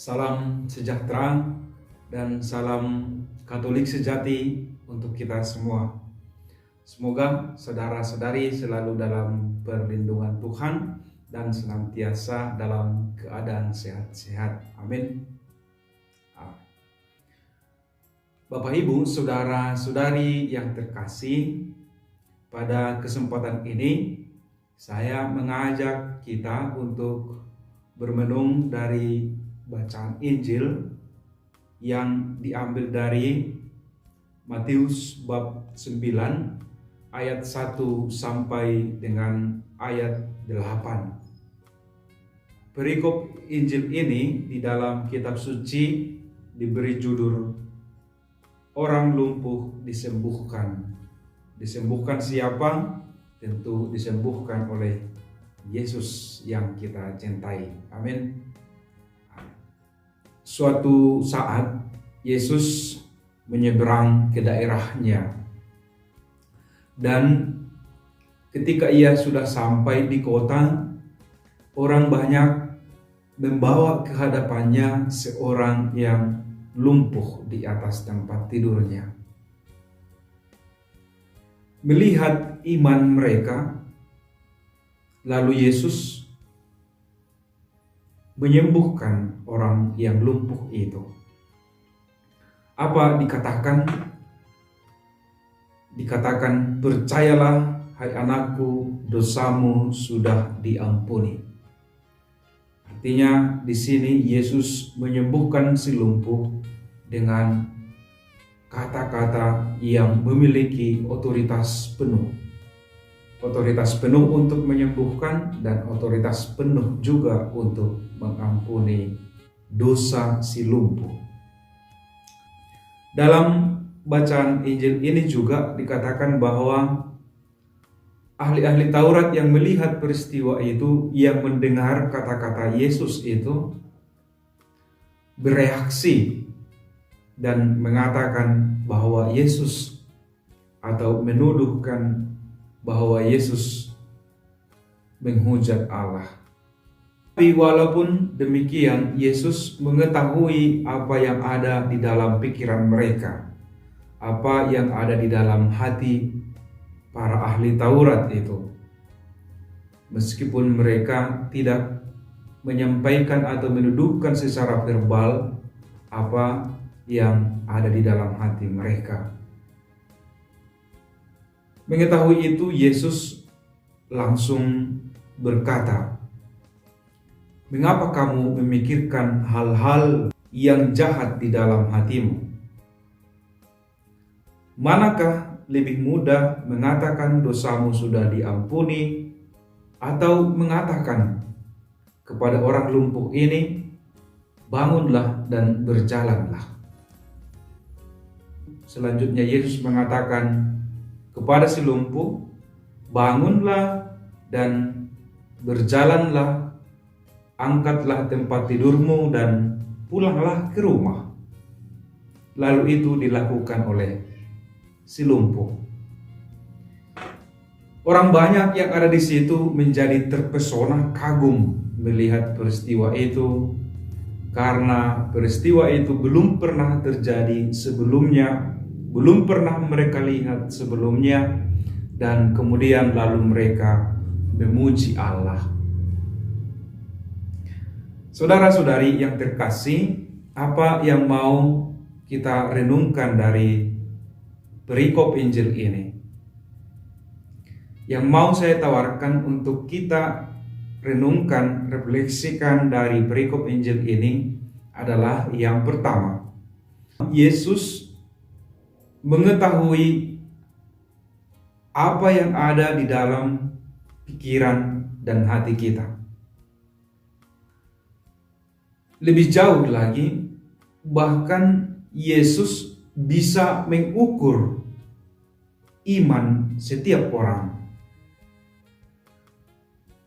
Salam sejahtera dan salam Katolik sejati untuk kita semua. Semoga saudara-saudari selalu dalam perlindungan Tuhan dan senantiasa dalam keadaan sehat-sehat. Amin. Bapak Ibu, saudara-saudari yang terkasih, pada kesempatan ini saya mengajak kita untuk bermenung dari bacaan Injil yang diambil dari Matius bab 9 ayat 1 sampai dengan ayat 8. Perikop Injil ini di dalam kitab suci diberi judul Orang lumpuh disembuhkan. Disembuhkan siapa? Tentu disembuhkan oleh Yesus yang kita cintai. Amin. Suatu saat Yesus menyeberang ke daerahnya, dan ketika ia sudah sampai di kota, orang banyak membawa ke hadapannya seorang yang lumpuh di atas tempat tidurnya. Melihat iman mereka, lalu Yesus menyembuhkan orang yang lumpuh itu. Apa dikatakan? Dikatakan, "Percayalah, hai anakku, dosamu sudah diampuni." Artinya di sini Yesus menyembuhkan si lumpuh dengan kata-kata yang memiliki otoritas penuh. Otoritas penuh untuk menyembuhkan dan otoritas penuh juga untuk mengampuni dosa si lumpuh. Dalam bacaan Injil ini juga dikatakan bahwa ahli-ahli Taurat yang melihat peristiwa itu, yang mendengar kata-kata Yesus itu, bereaksi dan mengatakan bahwa Yesus, atau menuduhkan bahwa Yesus menghujat Allah. Tapi walaupun demikian, Yesus mengetahui apa yang ada di dalam pikiran mereka, apa yang ada di dalam hati para ahli Taurat itu. Meskipun mereka tidak menyampaikan atau menuduhkan secara verbal apa yang ada di dalam hati mereka. Mengetahui itu, Yesus langsung berkata, "Mengapa kamu memikirkan hal-hal yang jahat di dalam hatimu? Manakah lebih mudah mengatakan dosamu sudah diampuni, atau mengatakan kepada orang lumpuh ini, bangunlah dan berjalanlah?" Selanjutnya Yesus mengatakan kepada si lumpuh, "Bangunlah dan berjalanlah, angkatlah tempat tidurmu dan pulanglah ke rumah." Lalu itu dilakukan oleh si lumpuh. Orang banyak yang ada di situ menjadi terpesona, kagum melihat peristiwa itu, karena peristiwa itu belum pernah terjadi sebelumnya, belum pernah mereka lihat sebelumnya, dan kemudian lalu mereka memuji Allah. Saudara-saudari yang terkasih, apa yang mau kita renungkan dari perikop Injil ini? Yang mau saya tawarkan untuk kita renungkan, refleksikan dari perikop Injil ini adalah yang pertama, Yesus mengetahui apa yang ada di dalam pikiran dan hati kita. Lebih jauh lagi, bahkan Yesus bisa mengukur iman setiap orang.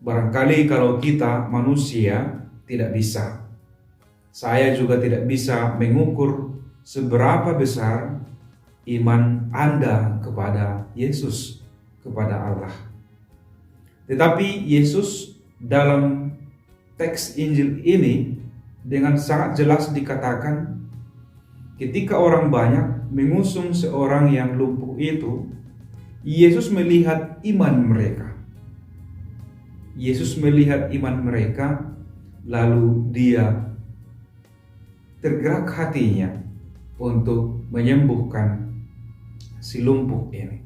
Barangkali kalau kita manusia tidak bisa. Saya juga tidak bisa mengukur seberapa besar iman Anda kepada Yesus, kepada Allah. Tetapi Yesus dalam teks Injil ini dengan sangat jelas dikatakan ketika orang banyak mengusung seorang yang lumpuh itu, Yesus melihat iman mereka. Yesus melihat iman mereka, lalu dia tergerak hatinya untuk menyembuhkan si lumpuh ini.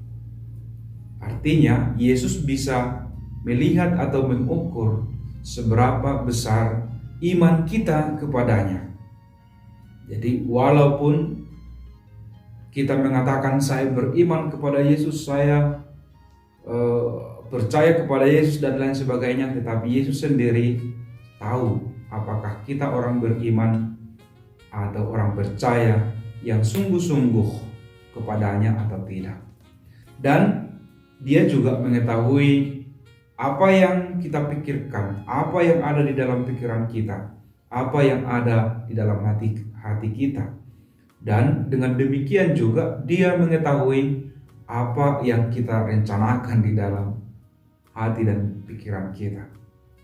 Artinya Yesus bisa melihat atau mengukur seberapa besar iman kita kepadanya. Jadi walaupun kita mengatakan saya beriman kepada Yesus, saya percaya kepada Yesus dan lain sebagainya, tetapi Yesus sendiri tahu apakah kita orang beriman atau orang percaya yang sungguh-sungguh kepadanya atau tidak. Dan dia juga mengetahui apa yang kita pikirkan, apa yang ada di dalam pikiran kita, apa yang ada di dalam hati kita. Dan dengan demikian juga dia mengetahui apa yang kita rencanakan di dalam hati dan pikiran kita.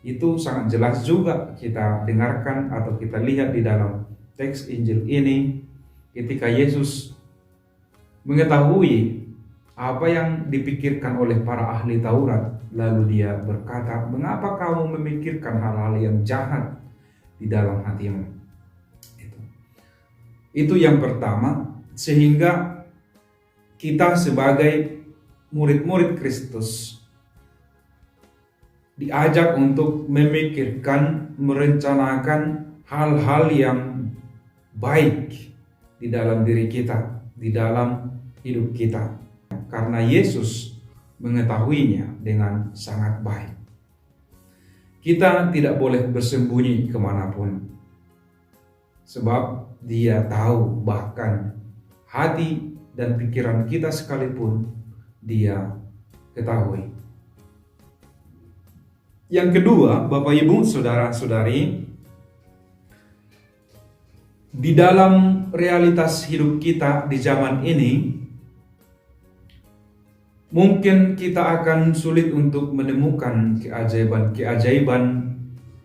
Itu sangat jelas juga kita dengarkan atau kita lihat di dalam teks Injil ini ketika Yesus mengetahui apa yang dipikirkan oleh para ahli Taurat, lalu dia berkata, "Mengapa kamu memikirkan hal-hal yang jahat di dalam hatimu?" Itu yang pertama, sehingga kita sebagai murid-murid Kristus diajak untuk memikirkan, merencanakan hal-hal yang baik di dalam diri kita, di dalam hidup kita, karena Yesus mengetahuinya dengan sangat baik. Kita tidak boleh bersembunyi kemanapun, sebab Dia tahu bahkan hati dan pikiran kita sekalipun Dia ketahui. Yang kedua, Bapak Ibu, Saudara-saudari, di dalam realitas hidup kita di zaman ini, mungkin kita akan sulit untuk menemukan keajaiban-keajaiban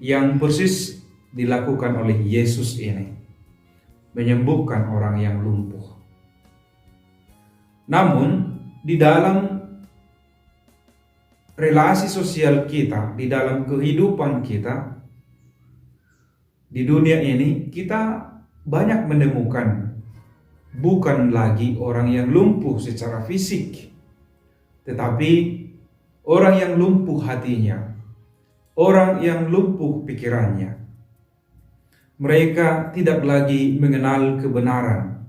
yang persis dilakukan oleh Yesus ini, menyembuhkan orang yang lumpuh. Namun, di dalam relasi sosial kita, di dalam kehidupan kita di dunia ini, kita banyak menemukan bukan lagi orang yang lumpuh secara fisik, tetapi orang yang lumpuh hatinya, orang yang lumpuh pikirannya. Mereka tidak lagi mengenal kebenaran,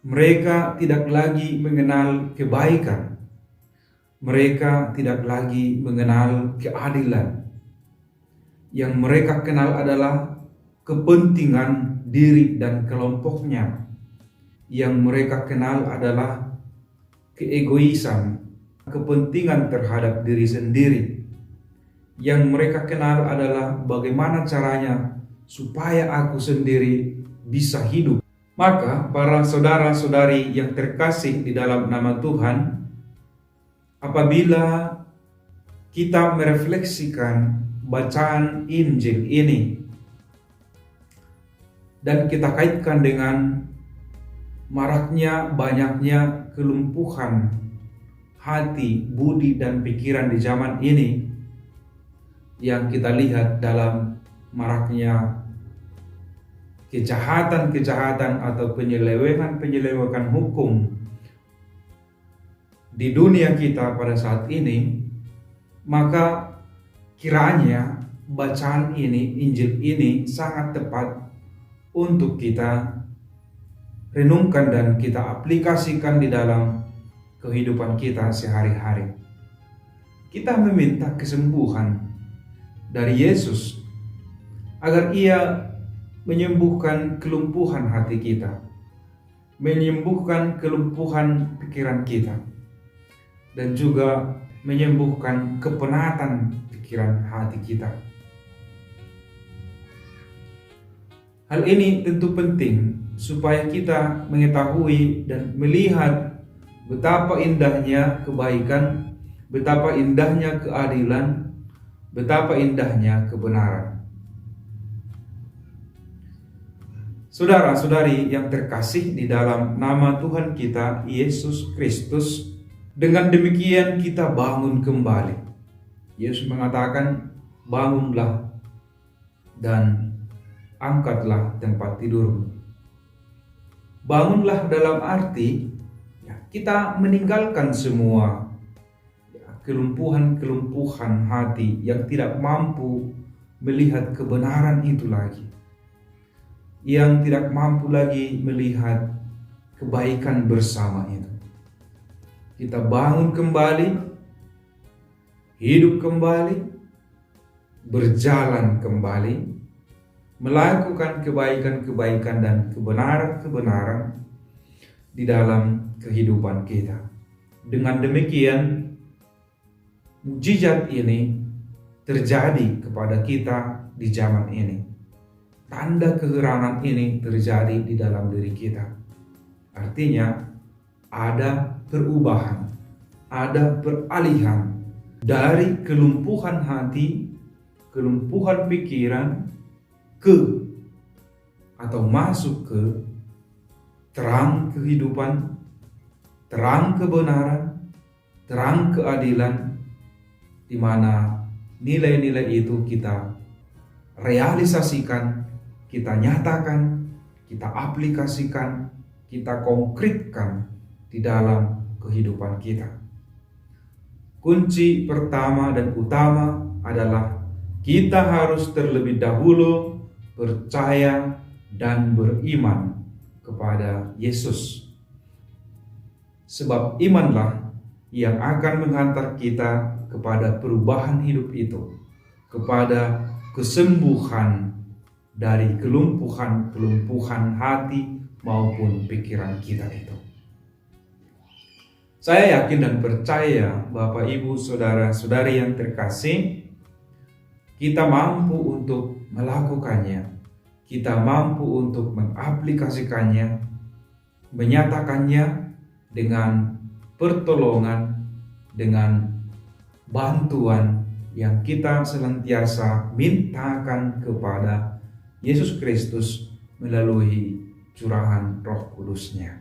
mereka tidak lagi mengenal kebaikan, mereka tidak lagi mengenal keadilan. Yang mereka kenal adalah kepentingan diri dan kelompoknya. Yang mereka kenal adalah keegoisan, kepentingan terhadap diri sendiri. Yang mereka kenal adalah bagaimana caranya supaya aku sendiri bisa hidup. Maka para saudara-saudari yang terkasih di dalam nama Tuhan, apabila kita merefleksikan bacaan Injil ini dan kita kaitkan dengan maraknya banyaknya kelumpuhan hati, budi, dan pikiran di zaman ini, yang kita lihat dalam maraknya kejahatan-kejahatan atau penyelewengan hukum di dunia kita pada saat ini, maka kiranya bacaan ini, Injil ini sangat tepat untuk kita renungkan dan kita aplikasikan di dalam kehidupan kita sehari-hari. Kita meminta kesembuhan dari Yesus agar Ia menyembuhkan kelumpuhan hati kita, menyembuhkan kelumpuhan pikiran kita, dan juga menyembuhkan kepenatan pikiran hati kita. Hal ini tentu penting supaya kita mengetahui dan melihat betapa indahnya kebaikan, betapa indahnya keadilan, betapa indahnya kebenaran. Saudara-saudari yang terkasih di dalam nama Tuhan kita Yesus Kristus, dengan demikian kita bangun kembali. Yesus mengatakan, bangunlah dan angkatlah tempat tidurmu. Bangunlah dalam arti kita meninggalkan semua kelumpuhan-kelumpuhan hati yang tidak mampu melihat kebenaran itu lagi, yang tidak mampu lagi melihat kebaikan bersama itu. Kita bangun kembali, hidup kembali, berjalan kembali, melakukan kebaikan-kebaikan dan kebenaran-kebenaran di dalam kehidupan kita. Dengan demikian, mujizat ini terjadi kepada kita di zaman ini. Tanda keherangan ini terjadi di dalam diri kita. Artinya ada perubahan, ada peralihan dari kelumpuhan hati, kelumpuhan pikiran atau masuk ke terang kehidupan, terang kebenaran, terang keadilan, di mana nilai-nilai itu kita realisasikan, kita nyatakan, kita aplikasikan, kita konkretkan di dalam kehidupan kita. Kunci pertama dan utama adalah kita harus terlebih dahulu percaya dan beriman kepada Yesus. Sebab imanlah yang akan menghantar kita kepada perubahan hidup itu, kepada kesembuhan dari kelumpuhan-kelumpuhan hati maupun pikiran kita itu. Saya yakin dan percaya Bapak Ibu Saudara-saudari yang terkasih, kita mampu untuk melakukannya, kita mampu untuk mengaplikasikannya, menyatakannya dengan pertolongan, dengan bantuan yang kita senantiasa mintakan kepada Yesus Kristus melalui curahan Roh Kudus-Nya.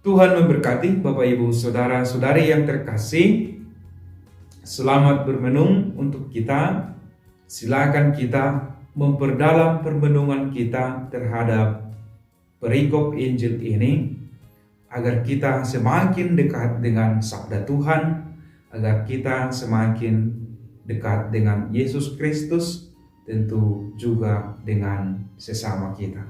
Tuhan memberkati Bapak Ibu Saudara-saudari yang terkasih. Selamat bermenung untuk kita. Silakan kita memperdalam permenungan kita terhadap perikop Injil ini, agar kita semakin dekat dengan sabda Tuhan, agar kita semakin dekat dengan Yesus Kristus, tentu juga dengan sesama kita.